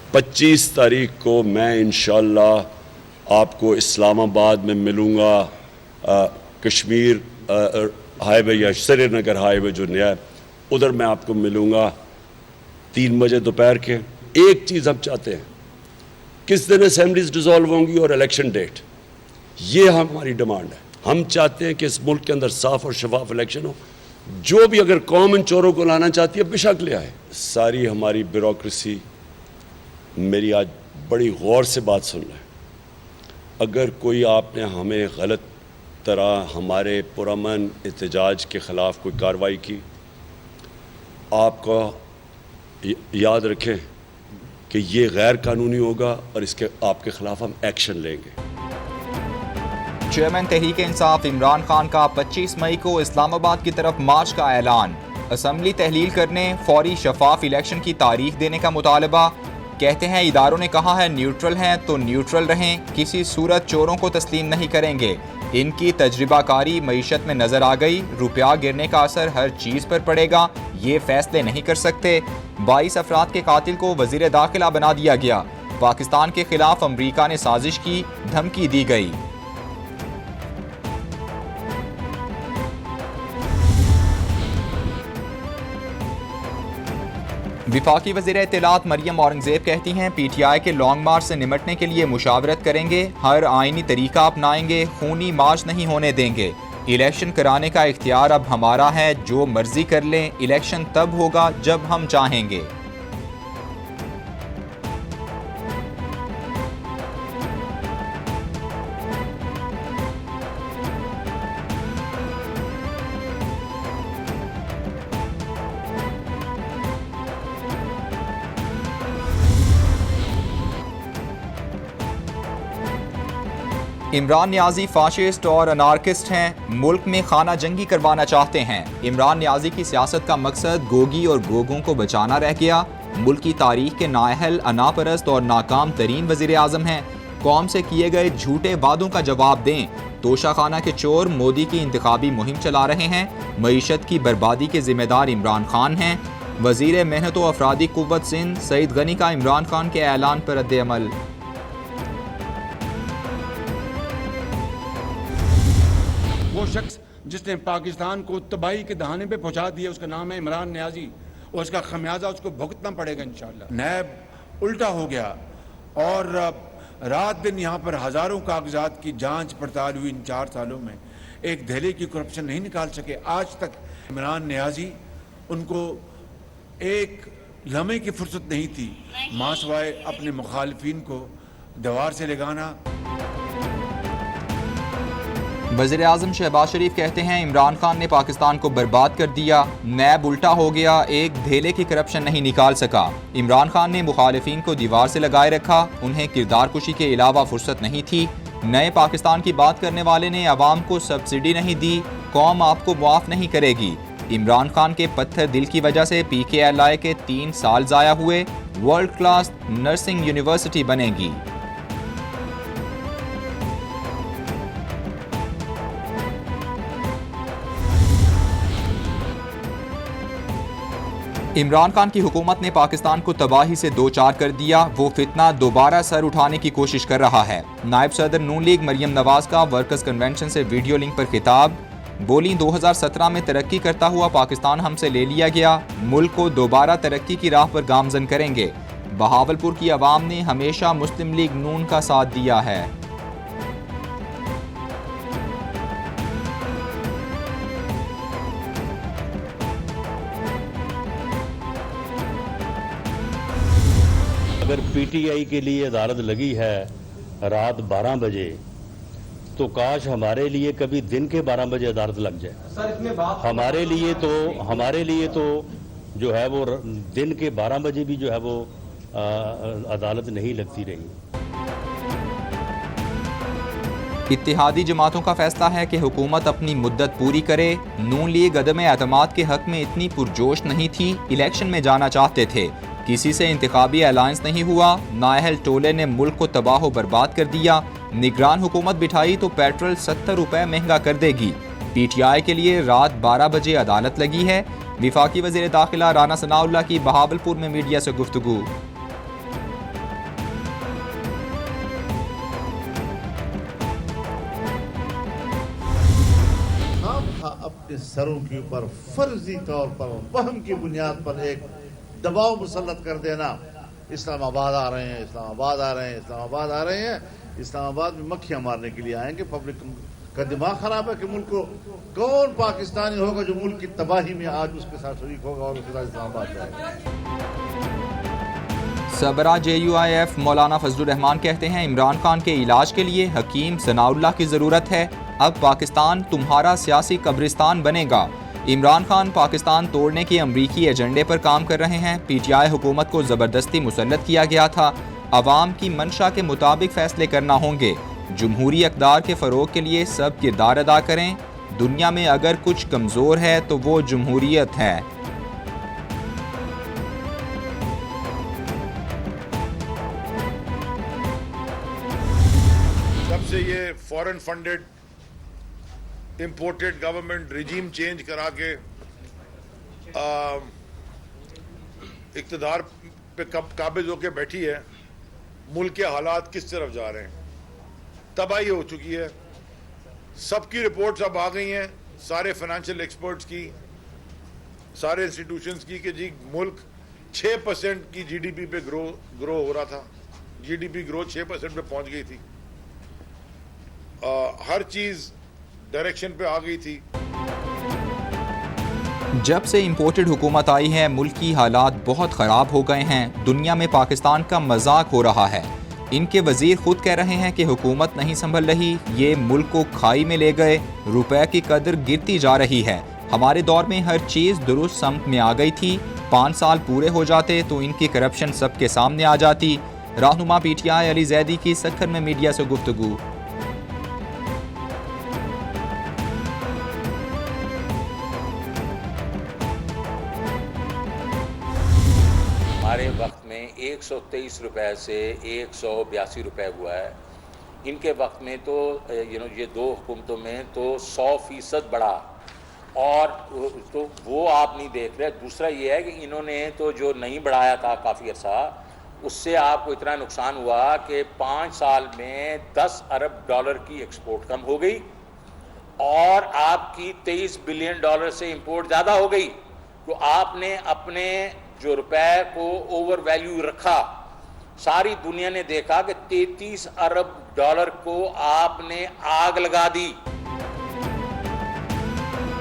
25 तारीख को मैं इंशाअल्लाह आपको इस्लामाबाद में मिलूँगा। कश्मीर हाईवे या श्रीनगर हाईवे जो नया है उधर मैं आपको मिलूँगा 3 बजे दोपहर के। एक चीज़ हम चाहते हैं, किस दिन असेंबलीज डिसॉल्व होंगी और इलेक्शन डेट, ये हमारी डिमांड है। हम चाहते हैं कि इस मुल्क के अंदर साफ और शफाफ इलेक्शन हो। जो भी अगर कौम इन चोरों को लाना चाहती है बेशक ले आए। सारी हमारी ब्यूरोक्रेसी मेरी आज बड़ी गौर से बात सुन रहा है। अगर कोई आपने हमें गलत तरह हमारे पुरअमन एहतजाज के ख़िलाफ़ कोई कार्रवाई की, आपको याद रखें कि ये गैर कानूनी होगा और इसके आपके ख़िलाफ़ हम एक्शन लेंगे। चेयरमैन तहरीक इंसाफ इमरान खान का 25 मई को इस्लामाबाद की तरफ मार्च का ऐलान। असम्बली तहलील करने, फौरी शफाफ इलेक्शन की तारीख देने का मुतालबा। कहते हैं इदारों ने कहा है न्यूट्रल हैं तो न्यूट्रल रहें, किसी सूरत चोरों को तस्लीम नहीं करेंगे। इनकी तजर्बाकारी मईशत में नजर आ गई। रुपया गिरने का असर हर चीज़ पर पड़ेगा, ये फैसले नहीं कर सकते। 22 अफराद के कातिल को वजीर दाखिला बना दिया गया। पाकिस्तान के खिलाफ अमरीका ने साजिश की, धमकी दी गई। विफाकी वज़ीर इत्तलात मरियम औरंगज़ेब कहती हैं PTI के लॉन्ग मार्च से निमटने के लिए मुशावरत करेंगे, हर आईनी तरीका अपनाएंगे, खूनी मार्च नहीं होने देंगे। इलेक्शन कराने का इख्तियार अब हमारा है, जो मर्जी कर लें, इलेक्शन तब होगा जब हम चाहेंगे। इमरान न्याजी फाशिस्ट और अनार्किस्ट हैं, मुल्क में खाना जंगी करवाना चाहते हैं। इमरान न्याजी की सियासत का मकसद गोगी और गोगों को बचाना रह गया। मुल्क की तारीख के नाअहल, अनापरस्त और नाकाम तरीन वज़ीर आज़म हैं। कौम से किए गए झूठे वादों का जवाब दें। तोशाखाना के चोर मोदी की इंतखाबी मुहिम चला रहे हैं। मईशत की बर्बादी के जिम्मेदार इमरान खान हैं। वज़ीर मेहनत व अफरादी कुव्वत सिंध सईद गनी का इमरान खान के ऐलान पर रद्द अमल। वो शख्स जिसने पाकिस्तान को तबाही के दहाने पे पहुंचा दिया उसका नाम है इमरान न्याजी और उसका खमियाजा उसको भुगतना पड़ेगा इंशाअल्लाह। नैब उल्टा हो गया और रात दिन यहाँ पर हज़ारों कागजात की जांच पड़ताल हुई। इन 4 सालों में एक दहली की करप्शन नहीं निकाल सके आज तक। इमरान न्याजी उनको एक लम्हे की फुर्सत नहीं थी मासवाए अपने मुखालिफिन को दीवार से लगाना। वज़ीर आज़म शहबाज शरीफ कहते हैं इमरान खान ने पाकिस्तान को बर्बाद कर दिया, नैब उल्टा हो गया, एक धेले की करप्शन नहीं निकाल सका। इमरान खान ने मुखालिफिन को दीवार से लगाए रखा, उन्हें किरदार कुशी के अलावा फुर्सत नहीं थी। नए पाकिस्तान की बात करने वाले ने आवाम को सब्सिडी नहीं दी, कौम आपको मुआफ नहीं करेगी। इमरान खान के पत्थर दिल की वजह से PKLI के 3 साल ज़ाया हुए। वर्ल्ड क्लास नर्सिंग यूनिवर्सिटी बनेगी। इमरान खान की हुकूमत ने पाकिस्तान को तबाही से दो चार कर दिया। वो फितना दोबारा सर उठाने की कोशिश कर रहा है। नायब सदर नून लीग मरियम नवाज का वर्कर्स कन्वेंशन से वीडियो लिंक पर खिताब। बोली 2017 में तरक्की करता हुआ पाकिस्तान हमसे ले लिया गया, मुल्क को दोबारा तरक्की की राह पर गामजन करेंगे। बहावलपुर की आवाम ने हमेशा मुस्लिम लीग नून का साथ दिया है। अगर PTI के लिए अदालत लगी है रात 12 बजे तो काश हमारे लिए कभी दिन के 12 बजे अदालत लग जाए। सर इसमें बात हमारे लिए तो जो है वो दिन के 12 बजे भी जो है वो अदालत नहीं लगती रही। इत्तेहादी जमातों का फैसला है कि हुकूमत अपनी मुद्दत पूरी करे। नून लीग अदम एतमाद के हक में इतनी पुरजोश नहीं थी, इलेक्शन में जाना चाहते थे, किसी से इंतखाबी अलायंस नहीं हुआ। नाअहल टोले ने मुल्क को तबाह व बर्बाद कर दिया। निगरान हुकूमत बिठाई तो पेट्रोल 70 रुपए महंगा कर देगी। PTI के लिए रात 12 बजे अदालत लगी है। विफाकी वज़ीर दाखिला राना सनाउल्लाह की बहावलपुर में मीडिया से गुफ्तगू। अपने सरों के ऊपर फर्जी तौर पर वहम की बुनियाद पर एक दबाव मुसल्लत कर देना, इस्लामाबाद आ रहे हैं, इस्लामाबाद आ रहे हैं, इस्लामाबाद आ रहे हैं, इस्लामाबाद में मक्खियाँ मारने के लिए आएंगे। पब्लिक का दिमाग खराब है कि मुल्क को कौन पाकिस्तानी होगा जो मुल्क की तबाही में आज उसके साथ शरीक होगा और उसके साथ इस्लामाबाद जाएगा। सबरा JUIF मौलाना फजलुर रहमान कहते हैं इमरान खान के इलाज के लिए हकीम सनाउल्लाह की ज़रूरत है। अब पाकिस्तान तुम्हारा सियासी कब्रिस्तान बनेगा। इमरान खान पाकिस्तान तोड़ने के अमरीकी एजेंडे पर काम कर रहे हैं। PTI हुकूमत को ज़बरदस्ती मुसल्लत किया गया था। अवाम की मंशा के मुताबिक फैसले करना होंगे। जमहूरी इक़्तिदार के फ़रोग़ के लिए सब किरदार अदा करें। दुनिया में अगर कुछ कमज़ोर है तो वो जमहूरियत है। से ये foreign funded imported government regime change करा के इक़्तिदार पे काबिज होके बैठी है, मुल्क के हालात किस तरफ जा रहे हैं, तबाही हो चुकी है। सबकी रिपोर्ट्स अब आ गई हैं, सारे फाइनेंशियल एक्सपर्ट्स की, सारे इंस्टीट्यूशंस की, कि जी मुल्क 6% की GDP पे ग्रो हो रहा था। GDP ग्रोथ 6% पे पहुंच गई थी। हर चीज डायरेक्शन पे आ गई थी। जब से इंपोर्टेड हुकूमत आई है मुल्क की हालात बहुत ख़राब हो गए हैं। दुनिया में पाकिस्तान का मजाक हो रहा है। इनके वजीर खुद कह रहे हैं कि हुकूमत नहीं संभल रही, ये मुल्क को खाई में ले गए, रुपए की कदर गिरती जा रही है। हमारे दौर में हर चीज़ दुरुस्त समत में आ गई थी। 5 साल पूरे हो जाते तो इनकी करप्शन सबके सामने आ जाती। रहनुमा PTI अली जैदी की सक्खर में मीडिया से गुफ्तगू। हमारे वक्त में 123 रुपए से 182 रुपए हुआ है। इनके वक्त में तो ये दो हुकूमतों में तो 100% बढ़ा, और तो वो आप नहीं देख रहे। दूसरा ये है कि इन्होंने तो जो नहीं बढ़ाया था काफ़ी अर्सा, उससे आपको इतना नुकसान हुआ कि 5 साल में $10 अरब की एक्सपोर्ट कम हो गई और आपकी $23 बिलियन से इंपोर्ट ज़्यादा हो गई। तो आपने अपने जो रुपए को ओवर वैल्यू रखा। सारी दुनिया ने देखा कि $33 अरब को आपने आग लगा दी।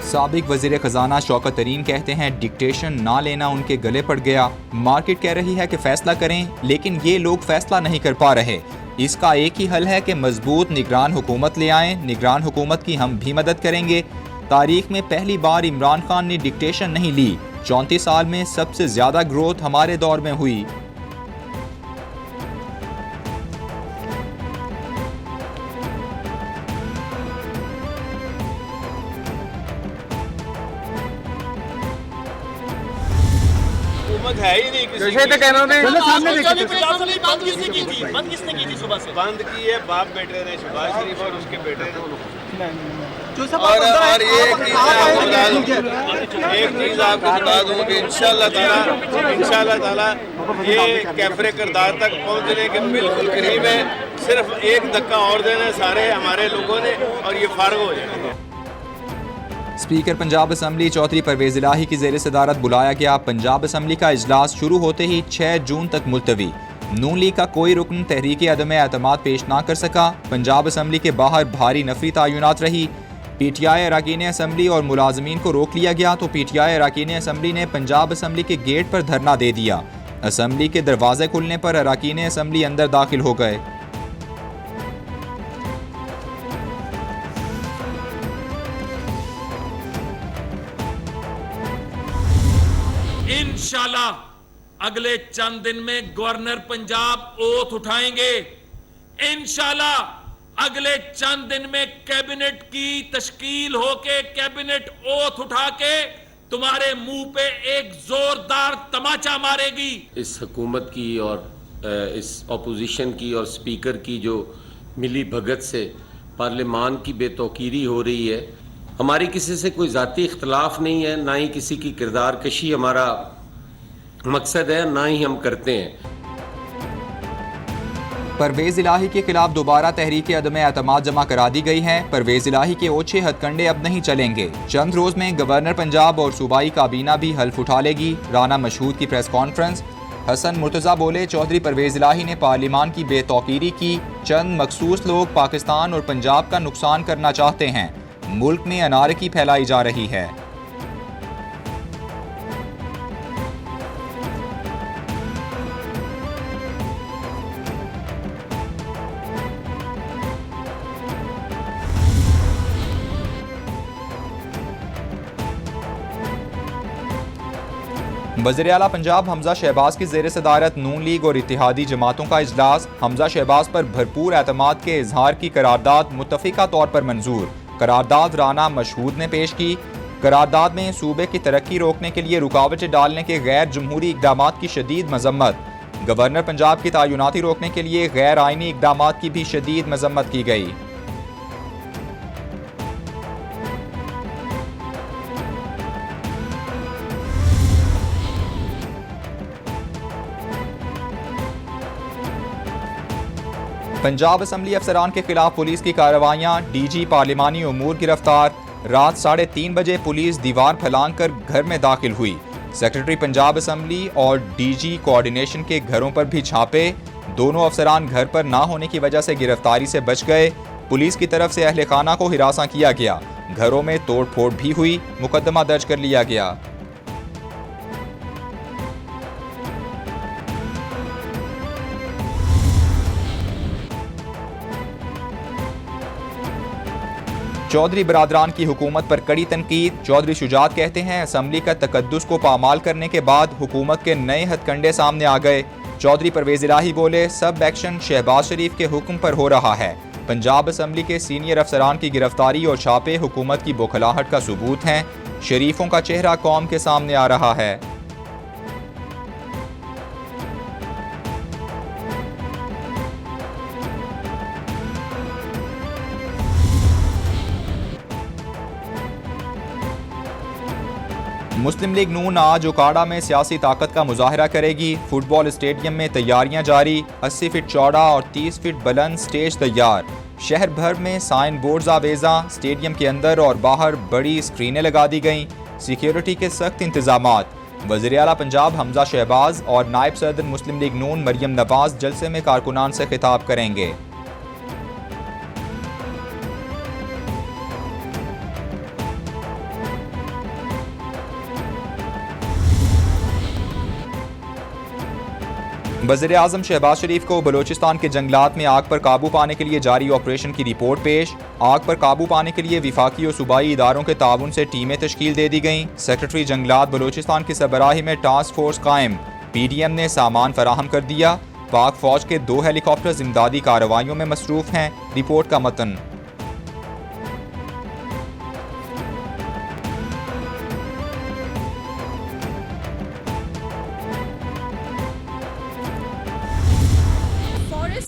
साबिक वज़ीर ख़जाना शौकत तरीन कहते हैं डिक्टेशन ना लेना उनके गले पड़ गया। मार्केट कह रही है कि फैसला करें, लेकिन ये लोग फैसला नहीं कर पा रहे। इसका एक ही हल है कि मजबूत निगरान हुकूमत ले आएं। निगरान हुकूमत की हम भी मदद करेंगे। तारीख में पहली बार इमरान खान ने डिक्टेशन नहीं ली। 34 साल में सबसे ज्यादा ग्रोथ हमारे दौर में हुई। हुकूमत है ही नहीं किसी की। बंद किसने की थी सुबह से? बंद की है बाप बेटे ने, शहबाज शरीफ और उसके बेटे ने। और ये एक चीज़ आपको बता दूँ कि इंशाल्लाह ताला ये कैफरे किरदार तक पहुँचने के बिल्कुल करीब है। सिर्फ एक धक्का और देना सारे हमारे लोगों ने और ये फारग हो जाएंगे। स्पीकर पंजाब असम्बली चौधरी परवेज इलाही की ज़ेर सदारत बुलाया गया। पंजाब असम्बली का इजलास शुरू होते ही 6 जून तक मुलतवी। नून लीग का कोई रुकन तहरीक अदम एतमाद पेश ना कर सका। पंजाब असम्बली के बाहर भारी नफरी तायुनात रही। PTI अरकान असम्बली और मुलाजमीन को रोक लिया गया तो PTI अरकान असम्बली ने पंजाब असम्बली के गेट पर धरना दे दिया। असम्बली के दरवाजे खुलने पर अरकान असम्बली अंदर दाखिल हो गए। इंशाल्लाह अगले चंद दिन में गवर्नर पंजाब ओथ उठाएंगे। इंशाल्लाह अगले चंद दिन में कैबिनेट की तश्कील होके कैबिनेट ओथ उठा के तुम्हारे मुंह पे एक जोरदार तमाचा मारेगी। इस हुकूमत की और इस ऑपोजिशन की और स्पीकर की जो मिली भगत से पार्लियामान की बेतौकीरी हो रही है। हमारी किसी से कोई ज़ाती इख्तलाफ नहीं है, ना ही किसी की किरदार कशी हमारा मकसद है, ना ही हम करते हैं। परवेज इलाही के खिलाफ दोबारा तहरीक अदम एतमाद जमा करा दी गई है। परवेज इलाही के ओछे हथकंडे अब नहीं चलेंगे। चंद रोज में गवर्नर पंजाब और सूबाई काबीना भी हल्फ उठा लेगी। राना मशहूद की प्रेस कॉन्फ्रेंस। हसन मुर्तजा बोले, चौधरी परवेज इलाही ने पार्लिमान की बेतौकीरी की। चंद मखसूस लोग पाकिस्तान और पंजाब का नुकसान करना चाहते हैं। मुल्क में अनारकी फैलाई जा रही है। वज़ीर आला पंजाब हमजा शहबाज की ज़ेर सदारत नून लीग और इत्तेहादी जमातों का इजलास। हमजा शहबाज पर भरपूर एतमाद के इजहार की करारदाद मुत्तफ़िका तौर पर मंजूर। करारदाद राना मशहूद ने पेश की। करारदाद में सूबे की तरक्की रोकने के लिए रुकावटें डालने के गैर जमहूरी इक़दामात की शदीद मजम्मत। गवर्नर पंजाब की तयनाती रोकने के लिए गैर आइनी इक़दामात की भी शदीद मजम्मत की गई। पंजाब असम्बली अफसरान के खिलाफ पुलिस की कार्रवाइयां। डीजी पार्लिमानी उमूर गिरफ्तार। रात 3:30 बजे पुलिस दीवार फलांग कर घर में दाखिल हुई। सेक्रेटरी पंजाब असम्बली और डीजी कोऑर्डिनेशन के घरों पर भी छापे। दोनों अफसरान घर पर ना होने की वजह से गिरफ्तारी से बच गए। पुलिस की तरफ से अहले खाना को हिरासा किया गया। घरों में तोड़ फोड़ भी हुई। मुकदमा दर्ज कर लिया गया। चौधरी बरादरान की हुकूमत पर कड़ी तनकीद। चौधरी शुजात कहते हैं, असम्बली का तकद्दुस को पामाल करने के बाद हुकूमत के नए हथकंडे सामने आ गए। चौधरी परवेज इलाही बोले, सब एक्शन शहबाज शरीफ के हुक्म पर हो रहा है। पंजाब असम्बली के सीनियर अफसरान की गिरफ्तारी और छापे हुकूमत की बौखलाहट का सबूत हैं। शरीफों का चेहरा कौम के सामने आ रहा है। मुस्लिम लीग नून आज उकाड़ा में सियासी ताकत का मुजाहरा करेगी। फुटबॉल स्टेडियम में तैयारियां जारी। 80 फीट चौड़ा और 30 फीट बुलंद स्टेज तैयार। शहर भर में साइन बोर्ड्स आवेजा। स्टेडियम के अंदर और बाहर बड़ी स्क्रीनें लगा दी गईं। सिक्योरिटी के सख्त इंतजामात। वज़ीर आला पंजाब हमजा शहबाज और नायब सदर मुस्लिम लीग नून मरियम नवाज जलसे में कारकुनान से खिताब करेंगे। वज़ीर आज़म शहबाज शरीफ को बलोचिस्तान के जंगलात में आग पर काबू पाने के लिए जारी ऑपरेशन की रिपोर्ट पेश। आग पर काबू पाने के लिए विफाकी और सूबाई इदारों के ताउन से टीमें तश्कील दे दी गईं। सेक्रेटरी जंगलात बलोचिस्तान की सरबराही में टास्क फोर्स कायम। PDM ने सामान फराहम कर दिया। पाक फौज के 2 हेलीकॉप्टर इमदादी कार्रवाइयों में मसरूफ हैं। रिपोर्ट का मतन।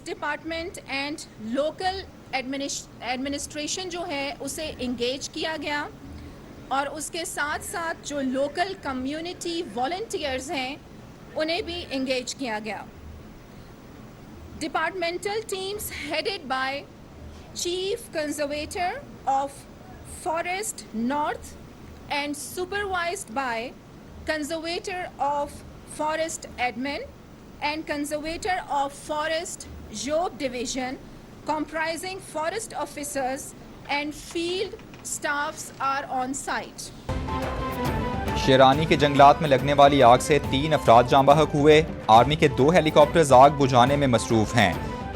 डिपार्टमेंट एंड लोकल एडमिनिस्ट्रेशन जो है उसे इंगेज किया गया और उसके साथ साथ जो लोकल कम्युनिटी वॉलंटियर्स हैं उन्हें भी इंगेज किया गया। Departmental teams headed by chief conservator of forest north and supervised by conservator of forest admin and conservator of forest job division comprising forest officers and field staffs are on site. शेरानी के जंगलात में लगने वाली आग से 3 अफराद जाँ बहक हुए। आर्मी के 2 हेलीकॉप्टर्स आग बुझाने में मसरूफ हैं।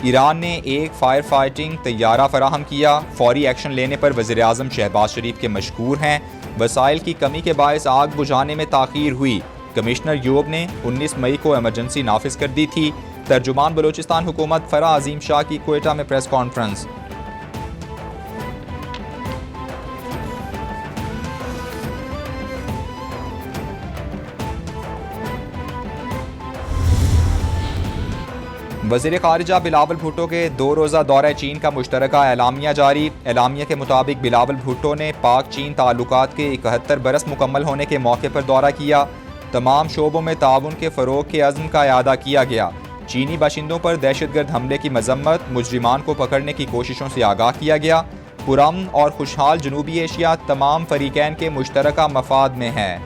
ईरान ने एक फायर फाइटिंग तैयारा फराहम किया। फौरी एक्शन लेने पर वज़ीर आज़म शहबाज शरीफ के मशकूर हैं। वसाइल की कमी के बायस आग बुझाने में ताख़ीर हुई। कमिश्नर यूब ने 19 मई को इमरजेंसी नाफिज कर दी थी। तर्जुमान बलोचिस्तान हुकूमत फराह अजीम शाह की कोयटा में प्रेस कॉन्फ्रेंस। वज़ीर ख़ारिजा बिलावल भुट्टो के 2 रोज़ा दौरा चीन का मुश्तरका एलामिया जारी। एलामिया के मुताबिक बिलावल भुट्टो ने पाक चीन ताल्लुकात के 71 बरस मुकम्मल होने के मौके पर दौरा किया। तमाम शोबों में ताउन के फ़रोग़ के अज़्म का इआदा किया गया। चीनी बाशिंदों पर दहशतगर्द हमले की मजम्मत, मुजरिमान को पकड़ने की कोशिशों से आगाह किया गया। पुरअमन और खुशहाल जनूबी एशिया तमाम फरीकैन के मुश्तरका मफाद में है।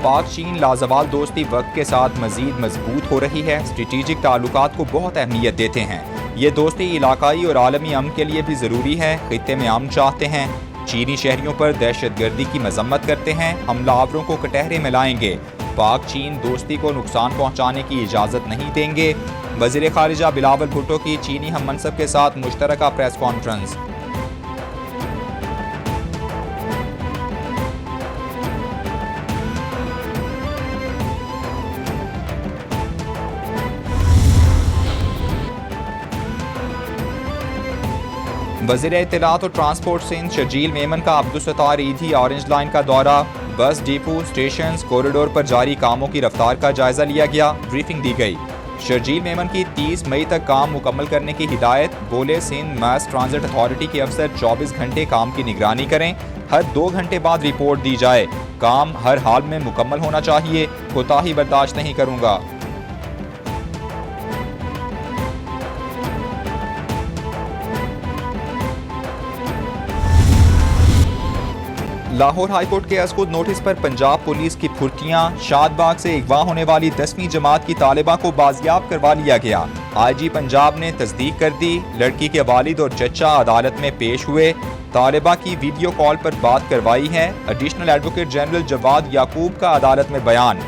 पाक चीन लाजवाल दोस्ती वक्त के साथ मजीद मजबूत हो रही है। स्ट्रेटेजिक ताल्लुकात को बहुत अहमियत देते हैं। ये दोस्ती इलाकाई और आलमी अमन के लिए भी ज़रूरी है। खित्ते में अमन चाहते हैं। चीनी शहरियों पर दहशतगर्दी की मजम्मत करते हैं। हमलावरों को कटहरे में लाएंगे। पाक चीन दोस्ती को नुकसान पहुँचाने की इजाज़त नहीं देंगे। वज़ीर ख़ारिजा बिलावल भुट्टो की चीनी हम मनसब के साथ मुश्तरका प्रेस कॉन्फ्रेंस। वज़ीर इत्तलात और ट्रांसपोर्ट सिंध शर्जील मेमन का अब्दुलसत्तार ईदी ऑरेंज लाइन का दौरा, बस डिपो, स्टेशन, कॉरिडोर पर जारी कामों की रफ्तार का जायजा लिया गया। ब्रीफिंग दी गई। शर्जील मेमन की 30 मई तक काम मुकम्मल करने की हिदायत। बोले सिंध मास ट्रांजिट अथॉरिटी के अफसर 24 घंटे काम की निगरानी करें। हर 2 घंटे बाद रिपोर्ट दी जाए। काम हर हाल में मुकम्मल होना चाहिए। कोताही बर्दाश्त नहीं करूँगा। लाहौर हाईकोर्ट के असकुद नोटिस पर पंजाब पुलिस की फुर्तियां। शादबाग से अगवा होने वाली 10वीं जमात की तालिबा को बाजियाब करवा लिया गया। आईजी पंजाब ने तस्दीक कर दी। लड़की के वालिद और चचा अदालत में पेश हुए। तालिबा की वीडियो कॉल पर बात करवाई है। एडिशनल एडवोकेट जनरल जवाद याकूब का अदालत में बयान।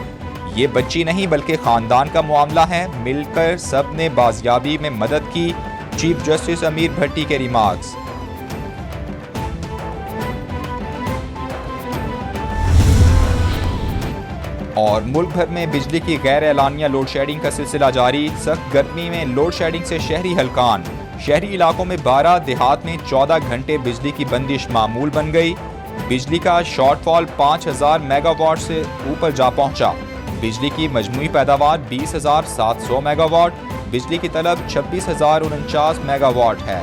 ये बच्ची नहीं बल्कि खानदान का मामला है। मिलकर सब ने बाजियाबी में मदद की। चीफ जस्टिस अमीर भट्टी के रिमार्क्स। और मुल्क भर में बिजली की गैर एलानिया लोड शेडिंग का सिलसिला जारी। सख्त गर्मी में लोड शेडिंग से शहरी हलकान। शहरी इलाकों में 12, देहात में 14 घंटे बिजली की बंदिश मामूल बन गई। बिजली का शॉर्टफॉल 5000 मेगावाट से ऊपर जा पहुंचा। बिजली की मजमूई पैदावार 20,700 मेगावाट। बिजली की तलब 26,049 मेगावाट है।